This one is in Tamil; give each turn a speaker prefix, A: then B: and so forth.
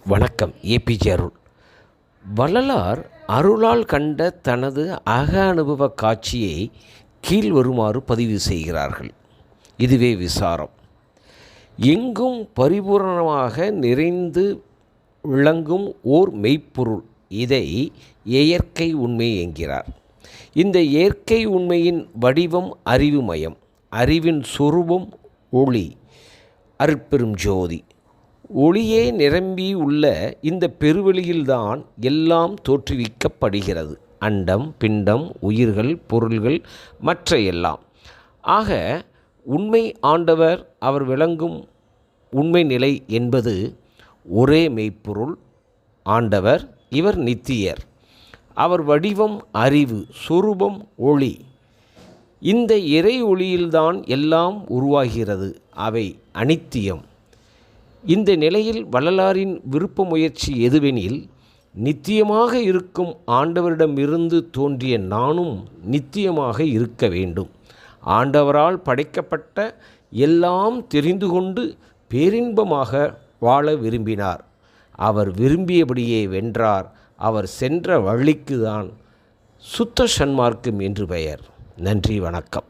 A: வணக்கம். ஏபிஜே அருள். வள்ளலார் அருளால் கண்ட தனது அக அனுபவ காட்சியை கீழ் வருமாறு பதிவு செய்கிறார்கள். இதுவே விசாரம். எங்கும் பரிபூரணமாக நிறைந்து விளங்கும் ஓர் மெய்ப்பொருள், இதை இயற்கை உண்மை என்கிறார். இந்த இயற்கை உண்மையின் வடிவம் அறிவுமயம். அறிவின் சொரூபம் ஒளி, அருட்பெரும் ஜோதி. ஒளியே நிரம்பி உள்ள இந்த பெருவெளியில்தான் எல்லாம் தோற்றுவிக்கப்படுகிறது. அண்டம், பிண்டம், உயிர்கள், பொருள்கள், மற்ற எல்லாம். ஆக உண்மை ஆண்டவர் அவர் விளங்கும் உண்மை நிலை என்பது ஒரே மெய்ப்பொருள் ஆண்டவர். இவர் நித்தியர். அவர் வடிவம் அறிவு, சொரூபம் ஒளி. இந்த இறை ஒளியில்தான் எல்லாம் உருவாகிறது. அவை அனித்தியம். இந்த நிலையில் வள்ளலாரின் விருப்ப முயற்சி எதுவெனில், நித்தியமாக இருக்கும் ஆண்டவரிடமிருந்து தோன்றிய நானும் நித்தியமாக இருக்க வேண்டும். ஆண்டவரால் படைக்கப்பட்ட எல்லாம் தெரிந்து கொண்டு பேரின்பமாக வாழ விரும்பினார். அவர் விரும்பியபடியே வென்றார். அவர் சென்ற வழிக்குதான் சுத்த சன்மார்க்கம் என்று பெயர். நன்றி, வணக்கம்.